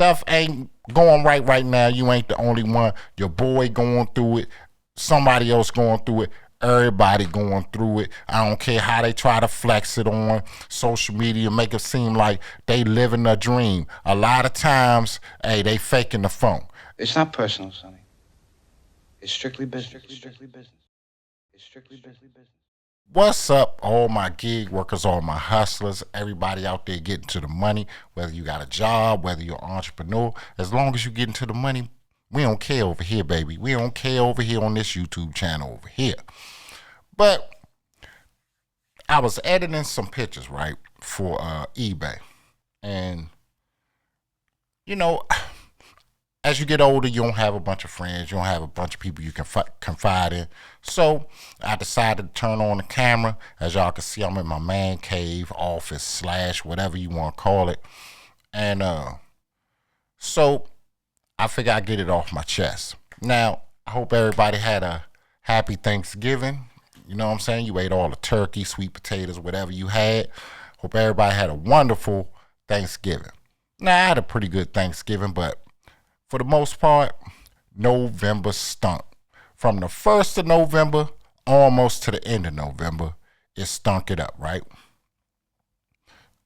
stuff ain't going right now, you ain't the only one. Your boy going through it. Somebody else going through it. Everybody going through it. I don't care how they try to flex it on social media, make it seem like they living a dream. A lot of times, hey, they faking the phone. It's not personal, Sonny. It's strictly business. It's strictly business. What's up, all my gig workers, all my hustlers, everybody out there getting to the money, whether you got a job, whether you're an entrepreneur, as long as you get into the money, we don't care over here, baby. We don't care over here on this YouTube channel over here. But I was editing some pictures, right, for eBay. And, you know, as you get older, you don't have a bunch of friends. You don't have a bunch of people you can confide in. So I decided to turn on the camera. As y'all can see, I'm in my man cave, office / whatever you want to call it. And so I figure I'd get it off my chest. Now, I hope everybody had a happy Thanksgiving. You know what I'm saying? You ate all the turkey, sweet potatoes, whatever you had. Hope everybody had a wonderful Thanksgiving. Now, I had a pretty good Thanksgiving, but for the most part, November stunk. From the 1st of November almost to the end of November, it stunk it up, right?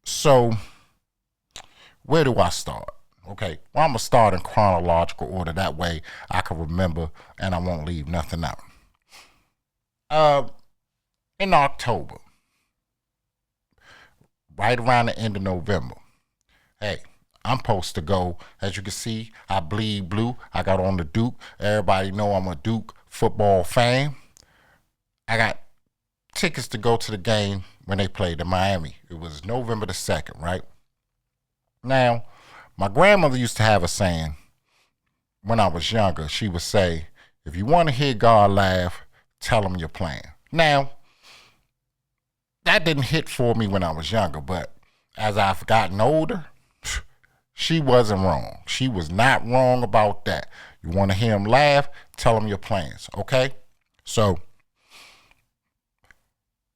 So, where do I start? Okay, well, I'm going to start in chronological order. That way I can remember and I won't leave nothing out. In October, right around the end of November, hey, I'm supposed to go. As you can see, I bleed blue. I got on the Duke. Everybody know I'm a Duke football fan. I got tickets to go to the game when they played in Miami. It was November the 2nd, right? Now, my grandmother used to have a saying when I was younger. She would say, if you want to hear God laugh, tell him your plan. Now, that didn't hit for me when I was younger, but as I've gotten older, she wasn't wrong. She was not wrong about that. You want to hear him laugh? Tell him your plans, okay? So,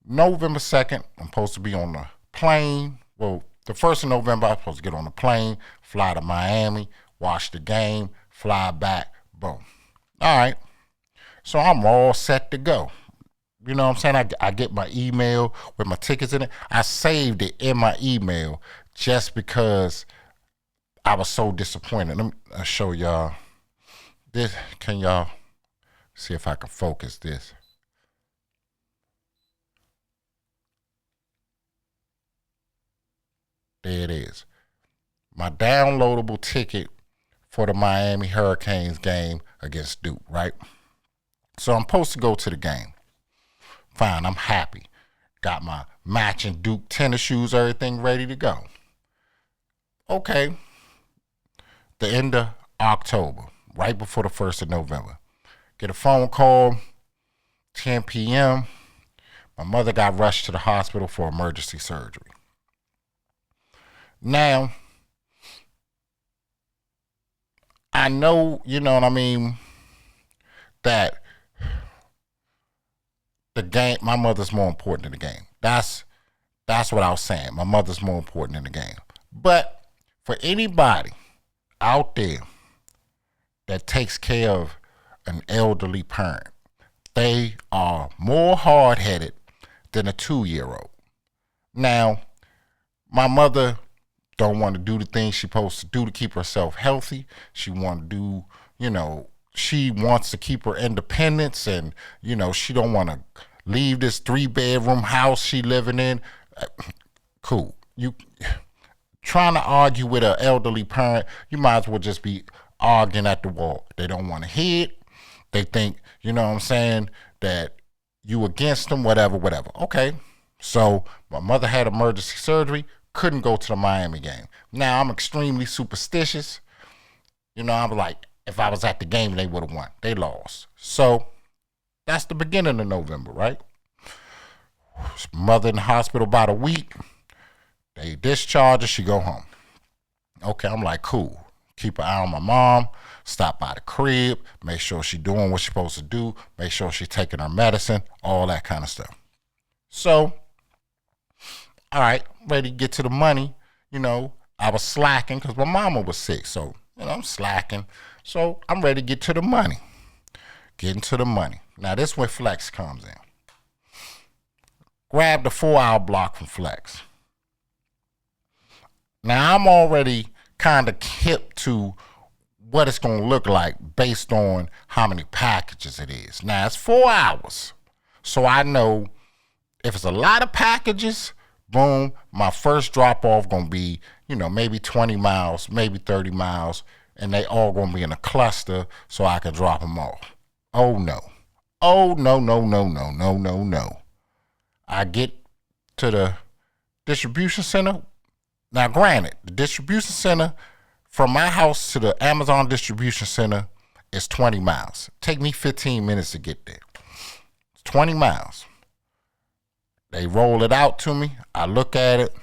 November 2nd, I'm supposed to be on the plane. Well, the 1st of November, I'm supposed to get on the plane, fly to Miami, watch the game, fly back, boom. All right. So, I'm all set to go. You know what I'm saying? I get my email with my tickets in it. I saved it in my email just because I was so disappointed. Let me show y'all this. Can y'all see if I can focus this? There it is. My downloadable ticket for the Miami Hurricanes game against Duke, right? So I'm supposed to go to the game. Fine, I'm happy. Got my matching Duke tennis shoes, everything ready to go. Okay. The end of October, right before the 1st of November. Get a phone call, 10 p.m. My mother got rushed to the hospital for emergency surgery. Now, I know, you know what I mean, that the game, my mother's more important than the game. That's what I was saying. My mother's more important than the game. But for anybody out there that takes care of an elderly parent, they are more hard-headed than a 2-year-old. Now, my mother don't want to do the things she's supposed to do to keep herself healthy. She want to do, you know, she wants to keep her independence, and, you know, she don't want to leave this 3-bedroom house she living in. Cool. You trying to argue with an elderly parent, you might as well just be arguing at the wall. They don't want to hear it. They think, you know what I'm saying, that you against them, whatever. Okay. So my mother had emergency surgery, couldn't go to the Miami game. Now I'm extremely superstitious. You know, I'm like, if I was at the game, they would have won. They lost. So that's the beginning of November, right? Mother in the hospital about a week. They discharge her, she go home. Okay, I'm like, cool. Keep an eye on my mom, stop by the crib, make sure she doing what she's supposed to do, make sure she's taking her medicine, all that kind of stuff. So, all right, ready to get to the money. You know, I was slacking because my mama was sick. So, I'm slacking. So I'm ready to get to the money. Getting to the money. Now this is where Flex comes in. Grab the 4-hour block from Flex. Now I'm already kind of hip to what it's going to look like based on how many packages it is. Now it's 4 hours. So I know if it's a lot of packages, boom, my first drop off going to be, maybe 20 miles, maybe 30 miles, and they all going to be in a cluster so I can drop them off. Oh no. Oh no, no, no, no, no, no, no. I get to the distribution center. Now granted, the distribution center from my house to the Amazon distribution center is 20 miles. Take me 15 minutes to get there. It's 20 miles. They roll it out to me. I look at it.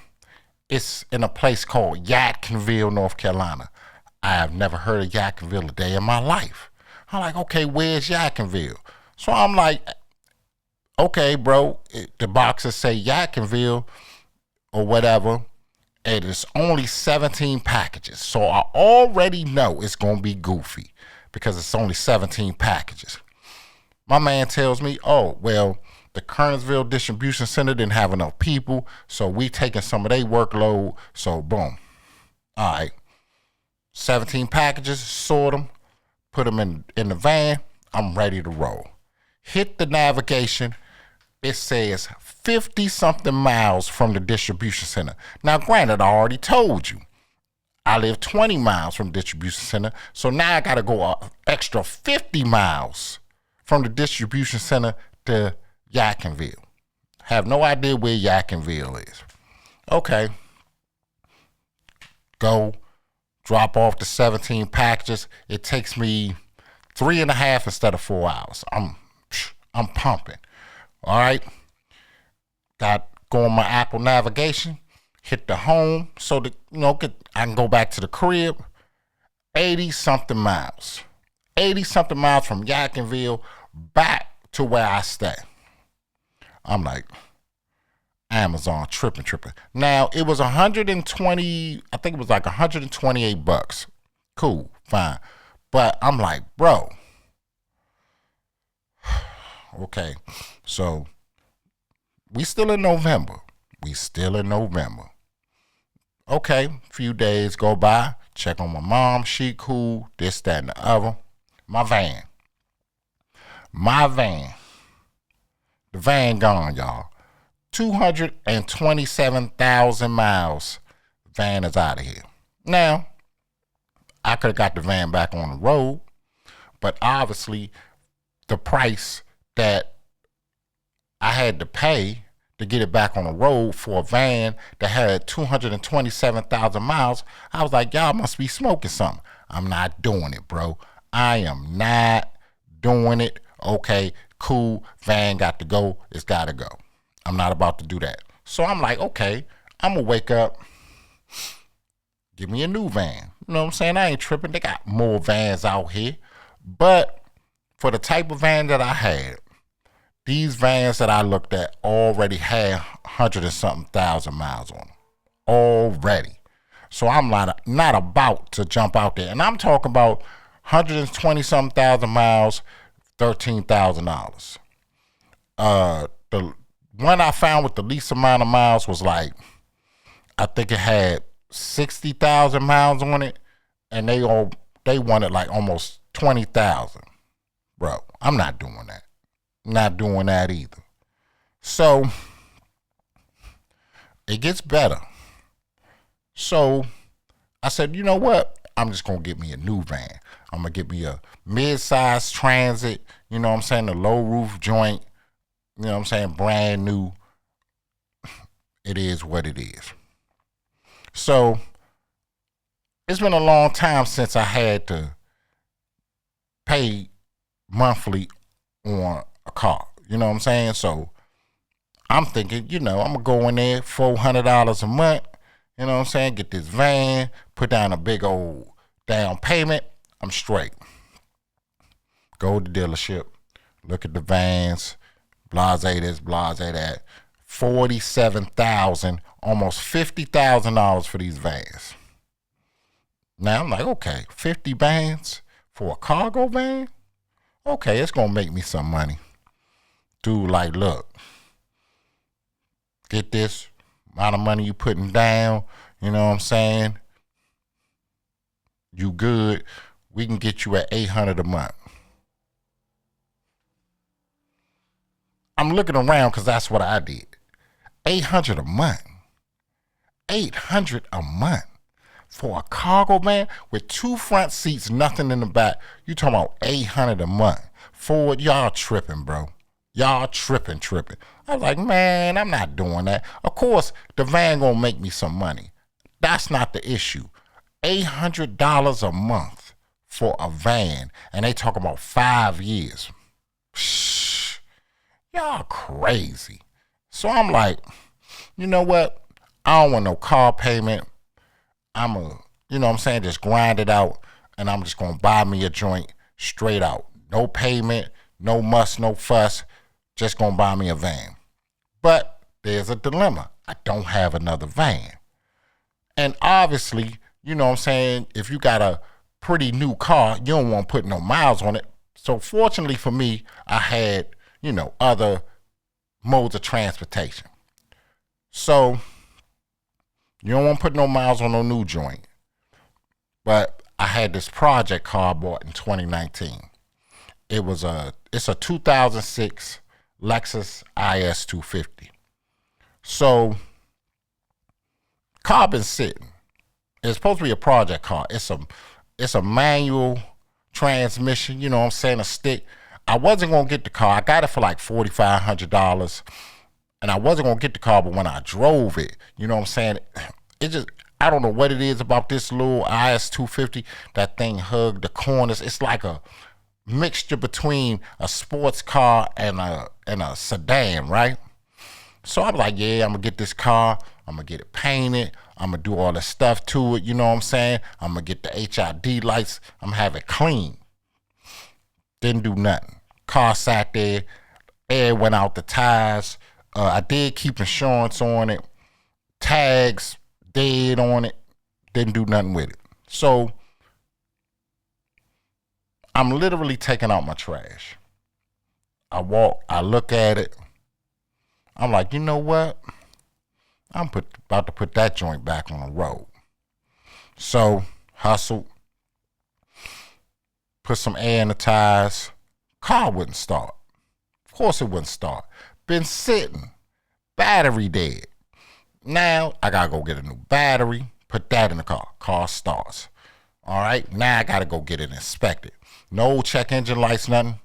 It's in a place called Yadkinville, North Carolina. I have never heard of Yadkinville a day in my life. I'm like, okay, where's Yadkinville? So I'm like, okay, bro, the boxes say Yadkinville or whatever. And it's only 17 packages. So I already know it's going to be goofy because it's only 17 packages. My man tells me, oh, well, the Kernersville distribution center didn't have enough people, so we taking some of their workload. So boom. All right. 17 packages, sort them, put them in the van. I'm ready to roll. Hit the navigation. It says 50-something miles from the distribution center. Now, granted, I already told you, I live 20 miles from the distribution center, so now I got to go an extra 50 miles from the distribution center to Yadkinville. Have no idea where Yadkinville is. Okay. Go, drop off the 17 packages. It takes me 3.5 instead of 4 hours. I'm pumping. All right. Go on my Apple navigation, hit the home so that I can go back to the crib. 80-something miles. 80-something miles from Yadkinville back to where I stay. I'm like, Amazon tripping. Now it was 120, I think it was like $128. Cool, fine. But I'm like, bro. Okay, so we still in November. Okay, few days go by. Check on my mom. She cool. This, that, and the other. My van. The van gone, y'all. 227,000 miles. Van is out of here. Now, I could have got the van back on the road, but obviously the price that I had to pay to get it back on the road for a van that had 227,000 miles, I was like, y'all must be smoking something. I'm not doing it, bro. I am not doing it. Okay, cool. Van got to go. It's got to go. I'm not about to do that. So I'm like, okay, I'm going to wake up. Give me a new van. You know what I'm saying? I ain't tripping. They got more vans out here. But for the type of van that I had, these vans that I looked at already had 100 and something thousand miles on them. Already. So I'm not about to jump out there. And I'm talking about 120 something thousand miles, $13,000. The one I found with the least amount of miles was like, I think it had 60,000 miles on it, and they wanted like almost 20,000. Bro, I'm not doing that. Not doing that either. So it gets better. So I said, you know what? I'm just going to get me a new van. I'm going to get me a mid-size Transit, you know what I'm saying, a low roof joint, you know what I'm saying, brand new. It is what it is. So it's been a long time since I had to pay monthly on a car. You know what I'm saying? So I'm thinking, I'm going to go in there, $400 a month, you know what I'm saying, get this van, put down a big old down payment, I'm straight. Go to the dealership, look at the vans, blase this, blase that. $47,000, almost $50,000 for these vans. Now I'm like, okay, 50 bands for a cargo van? Okay, it's gonna make me some money. Dude, like, look, get this amount of money you putting down, you know what I'm saying? You good. We can get you at 800 a month. I'm looking around because that's what I did. 800 a month. 800 a month for a cargo van with 2 front seats, nothing in the back. You talking about 800 a month. Ford, y'all tripping, bro. Y'all tripping. I was like, man, I'm not doing that. Of course, the van gonna make me some money. That's not the issue. $800 a month for a van, and they talk about 5 years. Shh, y'all crazy. So I'm like, you know what? I don't want no car payment. You know what I'm saying, just grind it out, and I'm just gonna buy me a joint straight out. No payment, no muss, no fuss. Just gonna buy me a van. But there's a dilemma. I don't have another van. And obviously, you know what I'm saying, if you got a pretty new car, you don't want to put no miles on it. So fortunately for me, I had, other modes of transportation. So you don't want to put no miles on no new joint. But I had this project car I bought in 2019. It's a 2006 Lexus IS 250. So car been sitting. It's supposed to be a project car. It's a manual transmission, you know what I'm saying, a stick. I wasn't gonna get the car. I got it for like $4,500. And I wasn't gonna get the car, but when I drove it, you know what I'm saying, I don't know what it is about this little IS 250. That thing hugged the corners. It's like a mixture between a sports car and a sedan, right? So I'm like, yeah, I'm gonna get this car. I'm gonna get it painted. I'm gonna do all the stuff to it. You know what I'm saying? I'm gonna get the HID lights. I'm gonna have it clean. Didn't do nothing. Car sat there. Air went out the tires. I did keep insurance on it. Tags dead on it. Didn't do nothing with it. So I'm literally taking out my trash. I look at it. I'm like, you know what? I'm about to put that joint back on the road. So, hustled. Put some air in the tires. Car wouldn't start. Of course it wouldn't start. Been sitting. Battery dead. Now, I gotta go get a new battery. Put that in the car. Car starts. All right? Now I gotta go get it inspected. No check engine lights, nothing.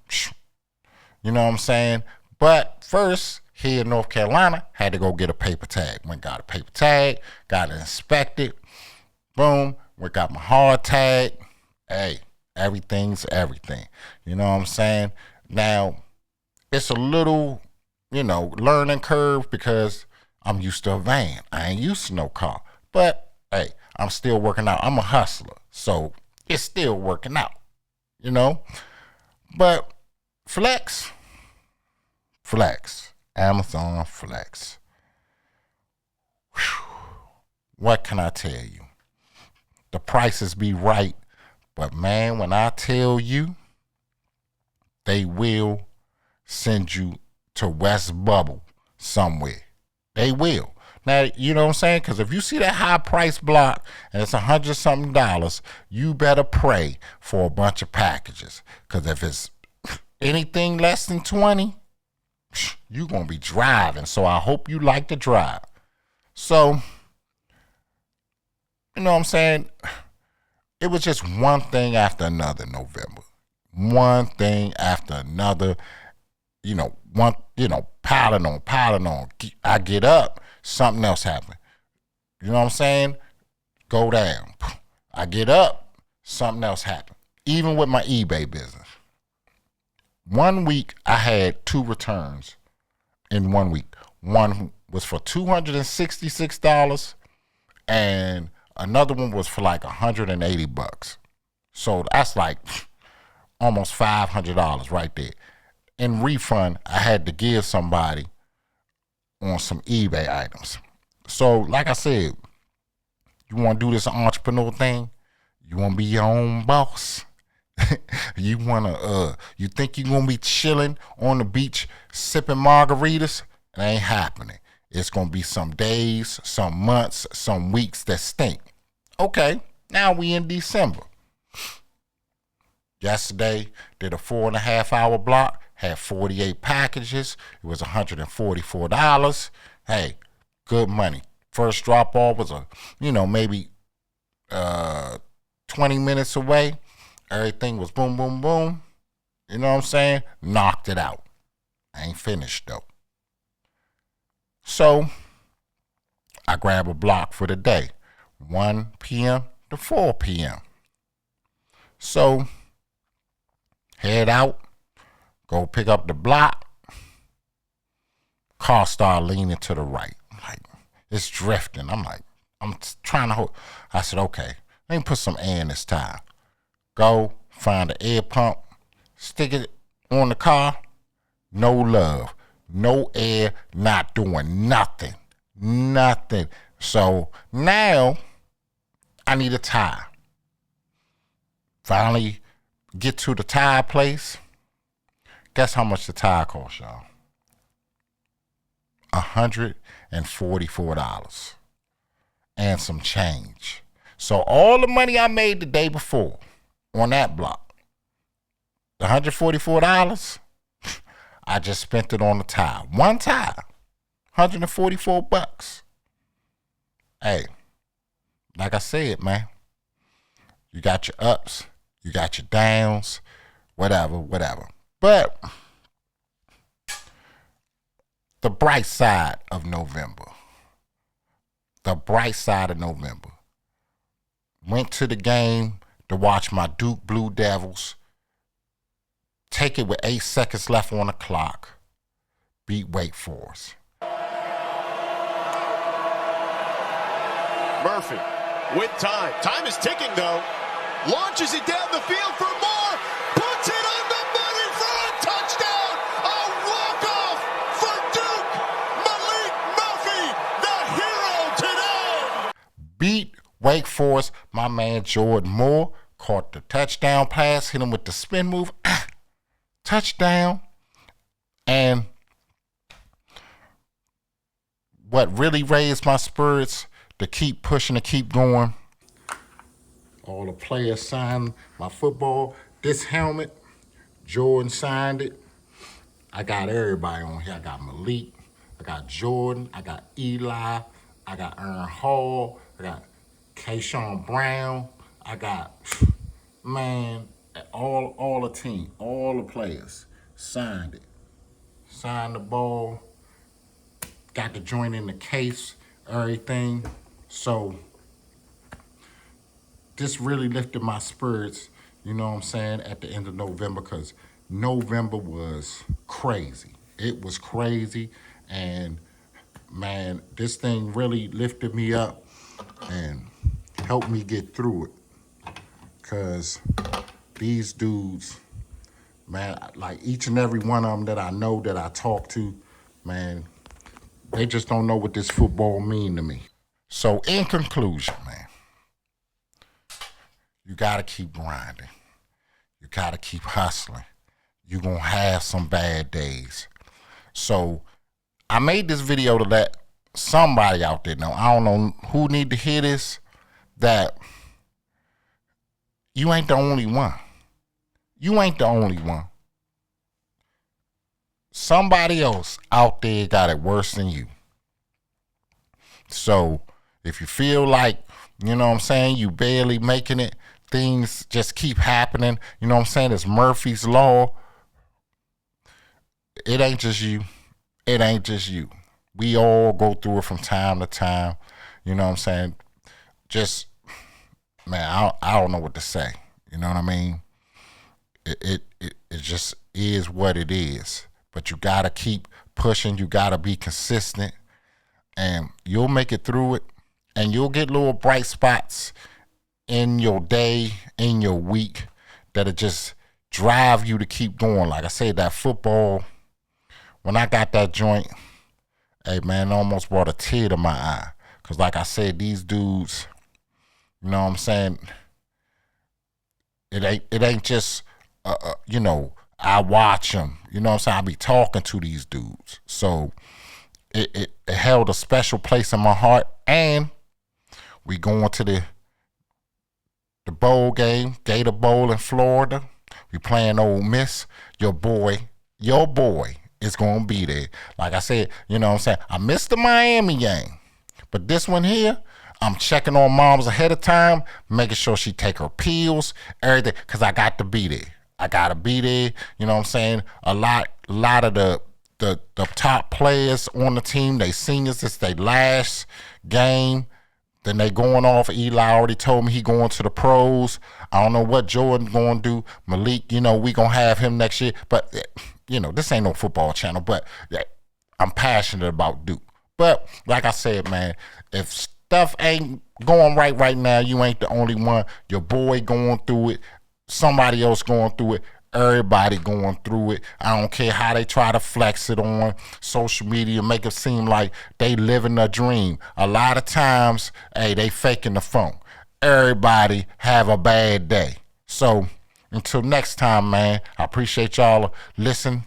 You know what I'm saying? But first, here in North Carolina, had to go get a paper tag. Went got a paper tag, got it inspected. Boom, went got my hard tag. Hey, everything's everything. You know what I'm saying? Now, it's a little, learning curve because I'm used to a van. I ain't used to no car. But, hey, I'm still working out. I'm a hustler. So, it's still working out, But, flex. Amazon Flex. Whew. What can I tell you? The prices be right, but man, when I tell you, they will send you to West Bubble somewhere. They will. Now, you know what I'm saying? Because if you see that high price block and it's $100-something, you better pray for a bunch of packages. Because if it's anything less than 20, you're going to be driving. So I hope you like to drive. So, you know what I'm saying? It was just one thing after another in November. One thing after another. Piling on. I get up, something else happened. You know what I'm saying? Go down. I get up, something else happened. Even with my eBay business. 1 week, I had 2 returns in 1 week. One was for $266, and another one was for like $180. So that's like almost $500 right there. In refund, I had to give somebody on some eBay items. So, like I said, you want to do this entrepreneur thing, You want to be your own boss? You think you're going to be chilling on the beach sipping margaritas? It ain't happening. It's going to be some days, some months, some weeks that stink. Okay, now we in December. Yesterday, did a 4.5 hour block, had 48 packages. It was $144. Hey, good money. First drop off was maybe 20 minutes away. Everything was boom, boom, boom. You know what I'm saying? Knocked it out. I ain't finished though. So I grab a block for the day, 1 p.m. to 4 p.m. So head out, go pick up the block. Car start leaning to the right. Like, it's drifting. I'm trying to hold. I said, okay, let me put some air in this tire. Go find an air pump, stick it on the car. No love, no air, not doing nothing. Nothing. So now I need a tire. Finally get to the tire place. Guess how much the tire cost, y'all? $144 and some change. So all the money I made the day before on that block, the $144, I just spent it on the tire. One tire, $144. Hey, like I said, man, you got your ups, you got your downs, whatever. But the bright side of November. Went to the game to watch my Duke Blue Devils take it with 8 seconds left on the clock, beat Wake Forest. Murphy with time. Time is ticking, though. Launches it down the field for more. Puts it on the money for a touchdown. A walk-off for Duke. Malik Murphy, the hero today. Beat Wake Forest. My man Jordan Moore caught the touchdown pass, hit him with the spin move. Touchdown. And what really raised my spirits to keep pushing, to keep going, all the players signed my football. This helmet, Jordan signed it. I got everybody on here. I got Malik, I got Jordan, I got Eli, I got Aaron Hall, I got Kayshawn Brown, I got, man, all the team, all the players signed it. Signed the ball, got the joint in the case, everything. So this really lifted my spirits, you know what I'm saying, at the end of November, because November was crazy. It was crazy, and man, this thing really lifted me up and helped me get through it. Because these dudes, man, like each and every one of them that I know, that I talk to, man, they just don't know what this football mean to me. So in conclusion, man, you gotta keep grinding. You gotta keep hustling. You're gonna have some bad days. So I made this video to let somebody out there know, I don't know who need to hear this, that you ain't the only one. You ain't the only one. Somebody else out there got it worse than you. So if you feel like, you know what I'm saying, you barely making it, things just keep happening, you know what I'm saying, it's Murphy's Law. It ain't just you. It ain't just you. We all go through it from time to time. You know what I'm saying? Just, man, I don't know what to say. You know what I mean? It just is what it is. But you got to keep pushing. You got to be consistent. And you'll make it through it. And you'll get little bright spots in your day, in your week, that'll just drive you to keep going. Like I said, that football, when I got that joint, hey, man, it almost brought a tear to my eye. Because like I said, these dudes, you know what I'm saying, It ain't just you know, I watch them. You know what I'm saying? I be talking to these dudes. So it held a special place in my heart. And we going to the bowl game, Gator Bowl in Florida. We playing Ole Miss. Your boy is gonna be there. Like I said, you know what I'm saying? I missed the Miami game. But this one here, I'm checking on moms ahead of time, making sure she take her pills, everything, because I got to be there. I gotta be there. You know what I'm saying? A lot of the top players on the team, they seniors, it's their last game. Then they going off. Eli already told me he going to the pros. I don't know what Jordan going to do. Malik, you know, we going to have him next year. But, you know, this ain't no football channel. But I'm passionate about Duke. But, like I said, man, if stuff ain't going right now, you ain't the only one. Your boy going through it. Somebody else going through it. Everybody going through it. I don't care how they try to flex it on social media, make it seem like they living a dream. A lot of times, hey, they faking the funk. Everybody have a bad day. So until next time, man, I appreciate y'all listening,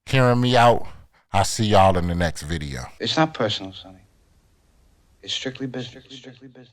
hearing me out. I'll see y'all in the next video. It's not personal, Sonny. It's strictly business. It's strictly business.